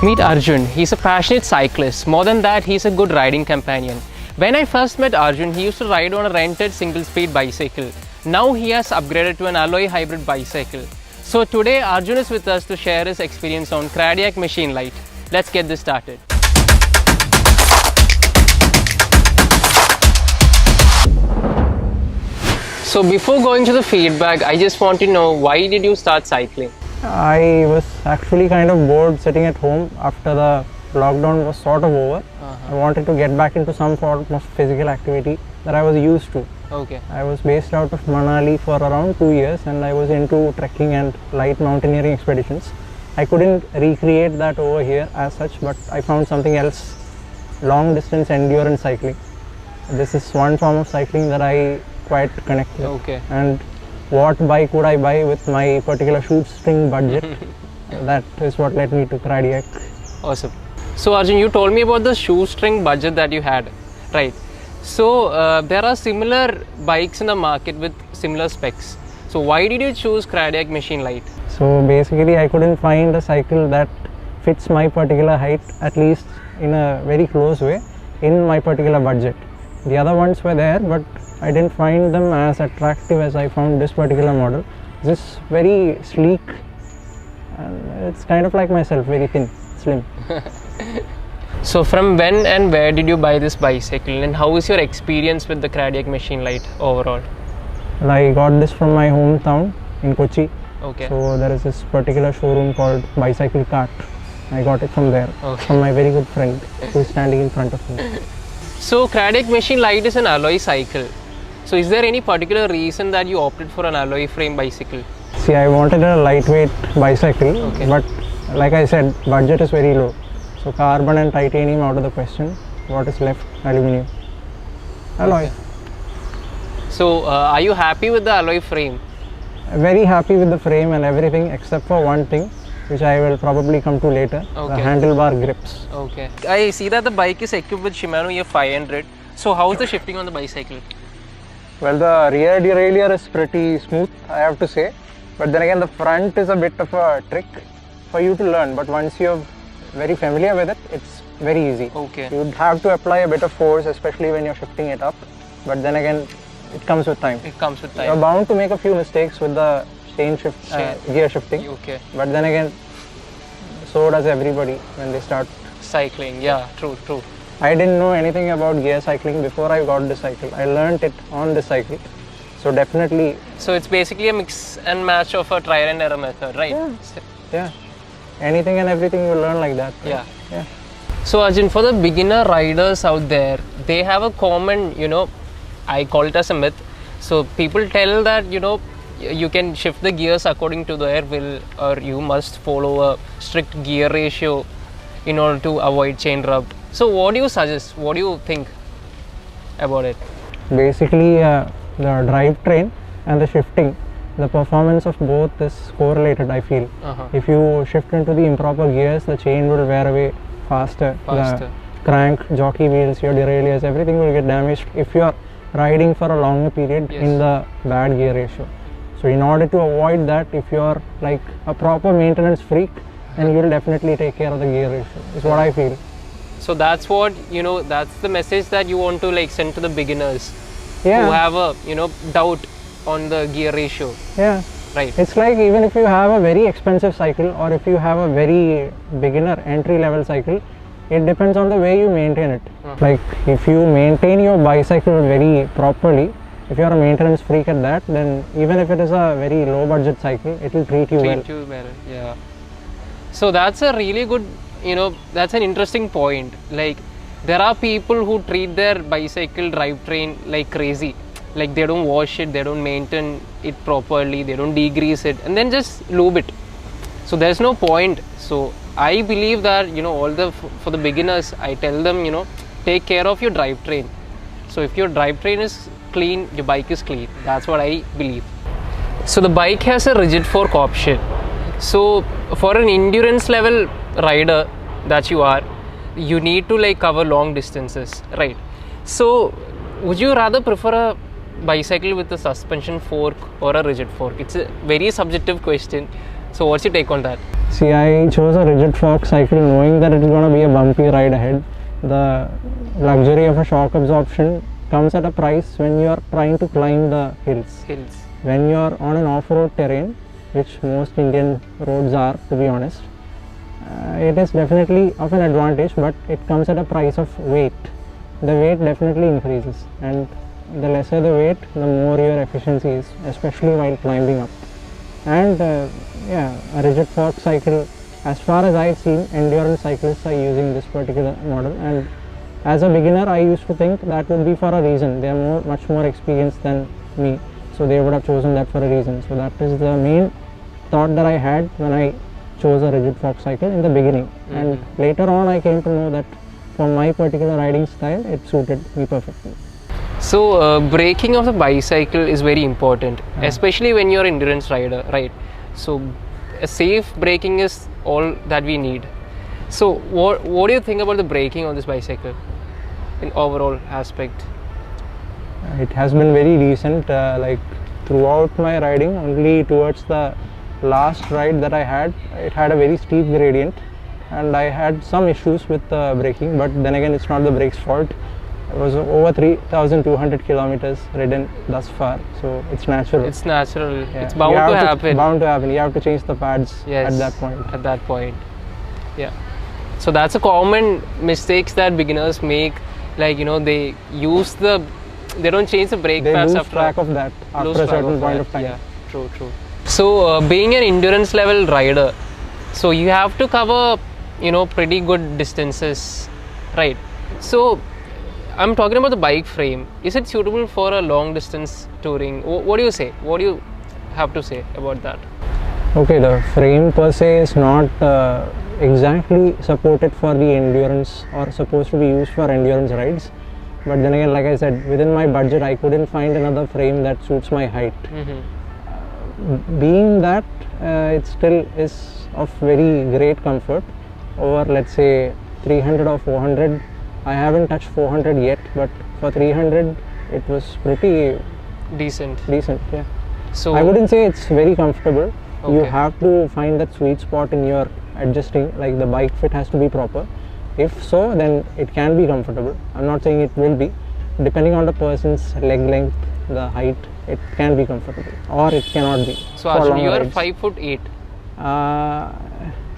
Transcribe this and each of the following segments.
Meet Arjun. He's a passionate cyclist. More than that, he's a good riding companion. When I first met Arjun, he used to ride on a rented single-speed bicycle. Now he has upgraded to an alloy hybrid bicycle. So today, Arjun is with us to share his experience on Cradiac Machine Light. Let's get this started. So before going to the feedback, I just want to know, why did you start cycling? I was actually kind of bored sitting at home after the lockdown was sort of over. I wanted to get back into some form of physical activity that I was used to. Okay. I was based out of Manali for around 2 years and I was into trekking and light mountaineering expeditions. I couldn't recreate that over here as such, but I found something else, long distance endurance cycling. This is one form of cycling that I quite connect with. Okay. And what bike would I buy with my particular shoestring budget? That is what led me to Cradiac. Awesome. So Arjun, you told me about the shoestring budget that you had, right? So there are similar bikes in the market with similar specs. So why did you choose Cradiac Machine Light? So basically I couldn't find a cycle that fits my particular height, at least in a very close way, in my particular budget. The other ones were there, but I didn't find them as attractive as I found this particular model. This is very sleek and it's kind of like myself, very thin, slim. So from when and where did you buy this bicycle, and how is your experience with the Cradiac Machine Light overall? Well, I got this from my hometown in Kochi. Okay. So there is this particular showroom called Bicyclekart. I got it from there, from my very good friend who is standing in front of me. So Cradiac Machine Light is an alloy cycle. So is there any particular reason that you opted for an alloy frame bicycle? See, I wanted a lightweight bicycle, but like I said, budget is very low. So carbon and titanium out of the question. What is left? Aluminium. Alloy. Okay. So are you happy with the alloy frame? Very happy with the frame and everything except for one thing, which I will probably come to later, the handlebar grips. Okay. I see that the bike is equipped with Shimano EF500. So how is the shifting on the bicycle? Well, the rear derailleur is pretty smooth, I have to say. But then again, the front is a bit of a trick for you to learn. But once you're very familiar with it, it's very easy. Okay. You'd have to apply a bit of force, especially when you're shifting it up. But then again, it comes with time. It comes with time. You're bound to make a few mistakes with the gear shifting. Okay. But then again, so does everybody when they start cycling. Yeah, true. I didn't know anything about gear cycling before I got this cycle. I learned it on this cycle. So definitely. So it's basically a mix and match of a trial and error method, right? Yeah. Anything and everything you learn like that. Right? Yeah. So Arjun, for the beginner riders out there, they have a common, I call it as a myth. So people tell that, you can shift the gears according to their will, or you must follow a strict gear ratio in order to avoid chain rub. So what do you suggest? What do you think about it? Basically, the drivetrain and the shifting, the performance of both is correlated, I feel. If you shift into the improper gears, the chain will wear away faster. The crank, jockey wheels, your derailleurs, everything will get damaged if you are riding for a longer period in the bad gear ratio. So in order to avoid that, if you are like a proper maintenance freak, then you will definitely take care of the gear ratio, is what I feel. So that's what, that's the message that you want to send to the beginners who have a, doubt on the gear ratio. Yeah. Right. It's like even if you have a very expensive cycle or if you have a very beginner entry level cycle, it depends on the way you maintain it. Like if you maintain your bicycle very properly, if you are a maintenance freak at that, then even if it is a very low budget cycle, it will treat you well. Yeah. So that's a really good, that's an interesting point. Like there are people who treat their bicycle drivetrain like crazy. Like they don't wash it, they don't maintain it properly, they don't degrease it and then just lube it. So there's no point. So I believe that, for the beginners, I tell them, take care of your drivetrain. So if your drivetrain is clean, your bike is clean. That's what I believe. So the bike has a rigid fork option. So for an endurance level rider that you are, you need to cover long distances, right? So would you rather prefer a bicycle with a suspension fork or a rigid fork? It's a very subjective question. So what's your take on that? See, I chose a rigid fork cycle knowing that it's going to be a bumpy ride ahead. The luxury of a shock absorption comes at a price when you are trying to climb the hills. When you are on an off-road terrain, which most Indian roads are, to be honest, it is definitely of an advantage, but it comes at a price of weight. The weight definitely increases, and the lesser the weight, the more your efficiency is, especially while climbing up. And yeah, a rigid fork cycle, as far as I've seen, endurance cyclists are using this particular model, and as a beginner I used to think that would be for a reason. They are much more experienced than me, so they would have chosen that for a reason. So that is the main thought that I had when I chose a rigid fork cycle in the beginning. And later on I came to know that for my particular riding style it suited me perfectly. So braking of the bicycle is very important, especially when you're an endurance rider, right? So a safe braking is all that we need. So what do you think about the braking on this bicycle in overall aspect? It has been very decent, like throughout my riding, only towards the last ride that I had, it had a very steep gradient and I had some issues with the braking, but then again it's not the brake's fault. It was over 3,200 kilometers ridden thus far, so it's natural. It's natural. Yeah. It's bound to happen. Bound to happen. You have to change the pads at that point. At that point. Yeah. So that's a common mistakes that beginners make. Like, you know, they don't change the brake pads after a certain point of time. Yeah, true. So being an endurance level rider, so you have to cover, you know, pretty good distances, right? So I'm talking about the bike frame. Is it suitable for a long distance touring? What do you say? What do you have to say about that? Okay, the frame per se is not exactly supported for the endurance or supposed to be used for endurance rides. But then again, like I said, within my budget, I couldn't find another frame that suits my height. Being that it still is of very great comfort over, let's say, 300 or 400. I haven't touched 400 yet, but for 300 it was pretty decent. Yeah. So I wouldn't say it's very comfortable. Okay. You have to find that sweet spot in your adjusting, like the bike fit has to be proper. If so, then it can be comfortable. I'm not saying it will be. Depending on the person's leg length, the height, it can be comfortable or it cannot be. So Ashwin, you are 5'8".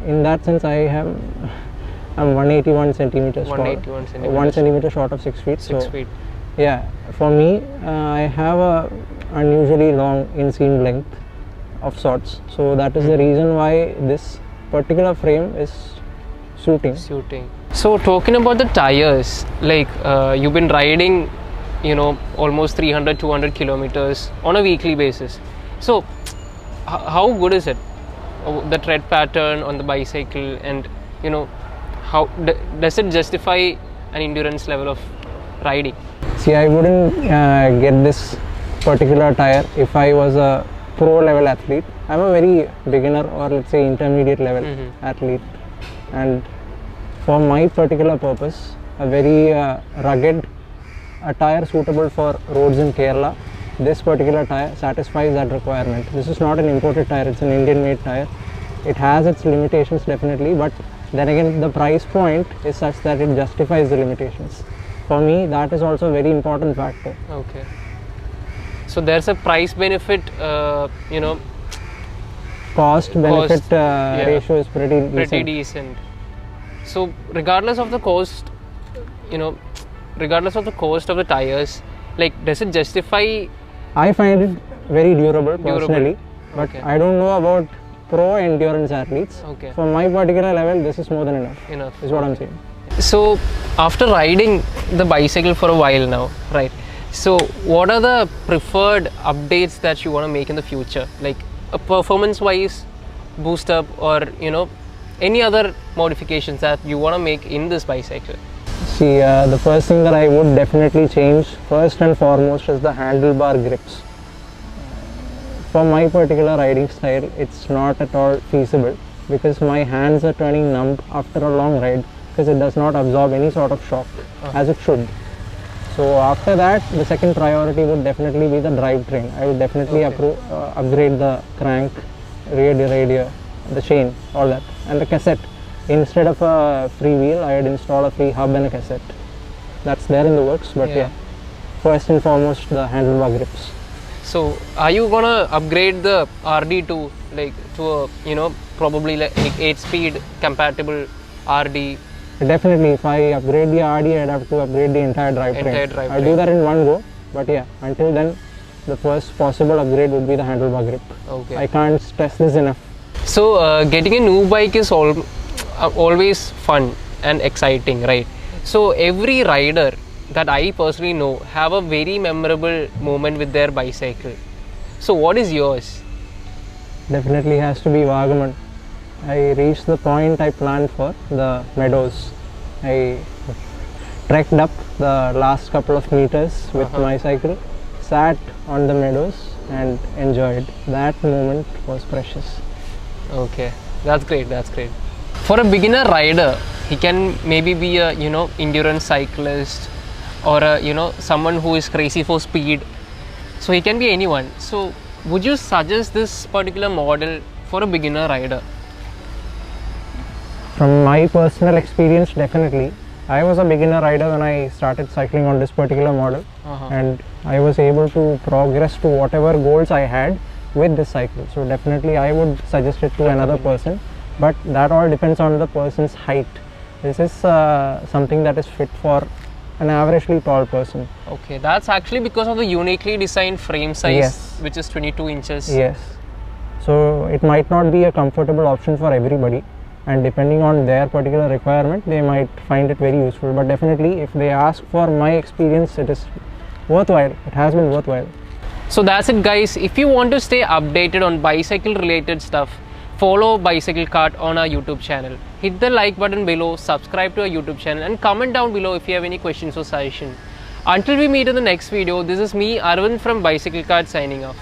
In that sense, I'm 181 centimeters tall. 1 centimeter short of 6 feet. 6 feet. Yeah, for me, I have a unusually long inseam length of sorts. So that is the reason why this particular frame is suiting. So talking about the tires, like you've been riding, you know, almost 300-200 kilometers on a weekly basis. So how good is it? The tread pattern on the bicycle, and you know, how does it justify an endurance level of riding? See, I wouldn't get this particular tire if I was a pro level athlete. I'm a very beginner or let's say intermediate level athlete, and for my particular purpose, a very rugged tire suitable for roads in Kerala, this particular tire satisfies that requirement. This is not an imported tire, it's an Indian made tire. It has its limitations definitely, but then again the price point is such that it justifies the limitations. For me, that is also a very important factor. Okay. So there's a price benefit, you know, cost benefit ratio is pretty decent. So regardless of the cost, you know, regardless of the cost of the tires, like, does it justify? I find it very durable personally, but I don't know about pro endurance athletes. Okay. For my particular level, this is more than enough. Is what I'm saying. So after riding the bicycle for a while now, right? So what are the preferred updates that you want to make in the future, like a performance-wise boost up, or you know, any other modifications that you want to make in this bicycle? See, the first thing that I would definitely change first and foremost is the handlebar grips. For my particular riding style, it's not at all feasible because my hands are turning numb after a long ride because it does not absorb any sort of shock as it should. So after that, the second priority would definitely be the drivetrain. I would definitely upgrade the crank, rear derailleur, the chain, all that, and the cassette. Instead of a free wheel, I had installed a free hub and a cassette. That's there in the works, but yeah, first and foremost the handlebar grips. So are you gonna upgrade the RD to a probably like 8-speed compatible RD? Definitely, if I upgrade the RD, I'd have to upgrade the entire drivetrain. I'll do that in one go, but yeah, until then, the first possible upgrade would be the handlebar grip. Okay. I can't stress this enough. So getting a new bike is always fun and exciting, right? So every rider that I personally know have a very memorable moment with their bicycle. So what is yours? Definitely has to be Vagamon. I reached the point I planned for, the meadows. I trekked up the last couple of meters with my cycle, sat on the meadows and enjoyed. That moment was precious. Okay, that's great, that's great. For a beginner rider, he can maybe be a endurance cyclist or a someone who is crazy for speed. So he can be anyone. So would you suggest this particular model for a beginner rider? From my personal experience, definitely. I was a beginner rider when I started cycling on this particular model, and I was able to progress to whatever goals I had with this cycle. So definitely I would suggest it to another person, but that all depends on the person's height. This is something that is fit for an averagely tall person. Okay, that's actually because of the uniquely designed frame size, which is 22 inches. Yes. So it might not be a comfortable option for everybody, and depending on their particular requirement, they might find it very useful. But definitely, if they ask for my experience, it is worthwhile. It has been worthwhile. So that's it, guys. If you want to stay updated on bicycle related stuff, follow Bicyclekart on our YouTube channel. Hit the like button below, subscribe to our YouTube channel, and comment down below if you have any questions or suggestions. Until we meet in the next video, this is me, Arvind from Bicyclekart, signing off.